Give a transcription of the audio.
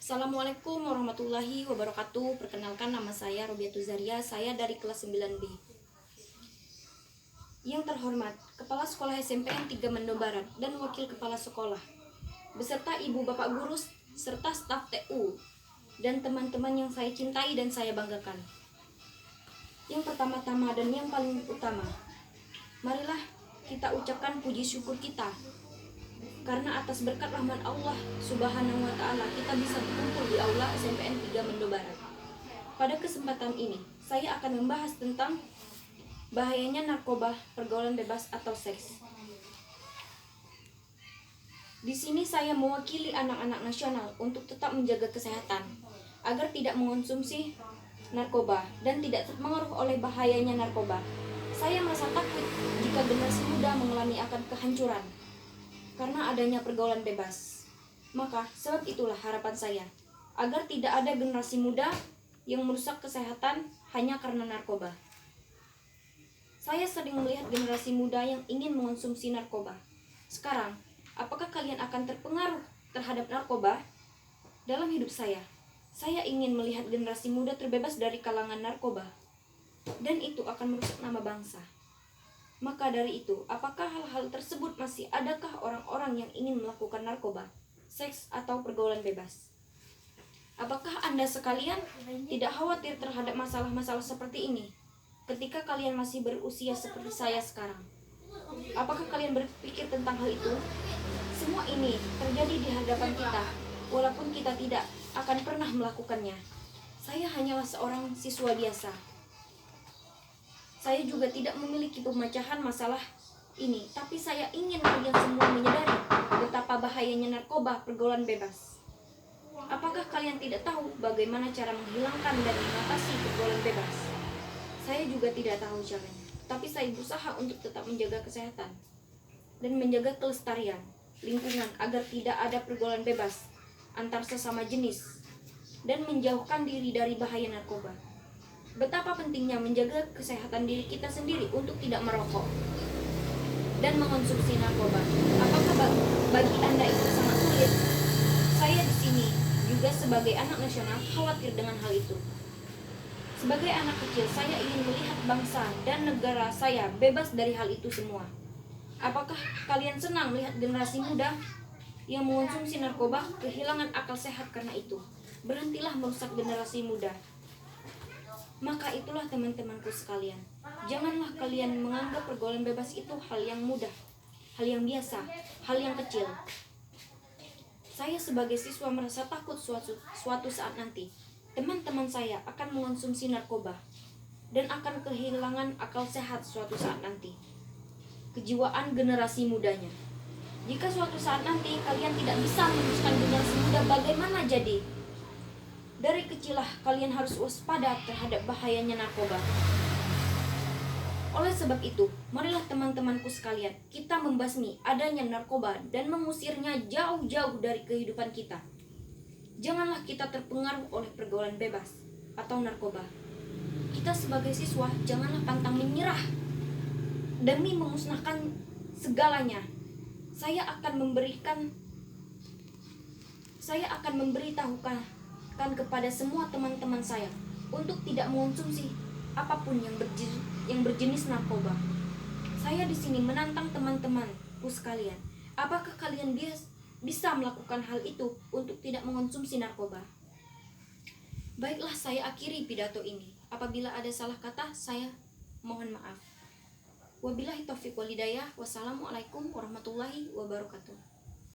Assalamualaikum warahmatullahi wabarakatuh. Perkenalkan, nama saya Robiatul Zaria. Saya dari kelas 9B. Yang terhormat Kepala Sekolah SMPN 3 Mendo Barat dan Wakil Kepala Sekolah, beserta Ibu Bapak Guru serta staf TU dan teman-teman yang saya cintai dan saya banggakan. Yang pertama-tama dan yang paling utama, marilah kita ucapkan puji syukur kita karena atas berkat rahmat Allah Subhanahu wa Ta'ala kita bisa berkumpul di aula SMPN 3 Mendo Barat. Pada kesempatan ini, saya akan membahas tentang bahayanya narkoba, pergaulan bebas atau seks. Di sini saya mewakili anak-anak nasional untuk tetap menjaga kesehatan agar tidak mengonsumsi narkoba dan tidak terpengaruh oleh bahayanya narkoba. Saya merasa takut jika generasi muda mengalami akan kehancuran karena adanya pergaulan bebas. Maka sebab itulah harapan saya agar tidak ada generasi muda yang merusak kesehatan hanya karena narkoba. Saya sering melihat generasi muda yang ingin mengonsumsi narkoba. Sekarang, apakah kalian akan terpengaruh terhadap narkoba? Dalam hidup saya ingin melihat generasi muda terbebas dari kalangan narkoba, dan itu akan merusak nama bangsa. Maka dari itu, apakah hal-hal tersebut masih adakah orang-orang yang ingin melakukan narkoba, seks, atau pergaulan bebas? Apakah Anda sekalian tidak khawatir terhadap masalah-masalah seperti ini ketika kalian masih berusia seperti saya sekarang? Apakah kalian berpikir tentang hal itu? Semua ini terjadi di hadapan kita, walaupun kita tidak akan pernah melakukannya. Saya hanyalah seorang siswa biasa. Saya juga tidak memiliki pemecahan masalah ini, tapi saya ingin kalian semua menyadari betapa bahayanya narkoba, pergaulan bebas. Apakah kalian tidak tahu bagaimana cara menghilangkan dan mengatasi pergaulan bebas? Saya juga tidak tahu caranya, tapi saya berusaha untuk tetap menjaga kesehatan dan menjaga kelestarian lingkungan agar tidak ada pergaulan bebas antar sesama jenis dan menjauhkan diri dari bahaya narkoba. Betapa pentingnya menjaga kesehatan diri kita sendiri untuk tidak merokok dan mengonsumsi narkoba. Apakah bagi Anda itu sangat sulit? Saya di sini juga sebagai anak nasional khawatir dengan hal itu. Sebagai anak kecil, saya ingin melihat bangsa dan negara saya bebas dari hal itu semua. Apakah kalian senang melihat generasi muda yang mengonsumsi narkoba kehilangan akal sehat karena itu? Berhentilah merusak generasi muda. Maka itulah teman-temanku sekalian, janganlah kalian menganggap pergaulan bebas itu hal yang mudah, hal yang biasa, hal yang kecil. Saya sebagai siswa merasa takut suatu saat nanti teman-teman saya akan mengonsumsi narkoba dan akan kehilangan akal sehat suatu saat nanti. Kejiwaan generasi mudanya. Jika suatu saat nanti kalian tidak bisa meneruskan generasi muda, bagaimana jadi? Dari kecilah kalian harus waspada terhadap bahayanya narkoba. Oleh sebab itu, marilah teman-temanku sekalian, kita membasmi adanya narkoba dan mengusirnya jauh-jauh dari kehidupan kita. Janganlah kita terpengaruh oleh pergaulan bebas atau narkoba. Kita sebagai siswa janganlah pantang menyerah demi memusnahkan segalanya. Saya akan memberitahukan kepada semua teman-teman saya untuk tidak mengonsumsi apapun yang berjenis narkoba. Saya di sini menantang teman-temanku sekalian. Apakah kalian bisa melakukan hal itu untuk tidak mengonsumsi narkoba? Baiklah, saya akhiri pidato ini. Apabila ada salah kata, saya mohon maaf. Wabillahi taufiq wal hidayah. Wassalamualaikum warahmatullahi wabarakatuh.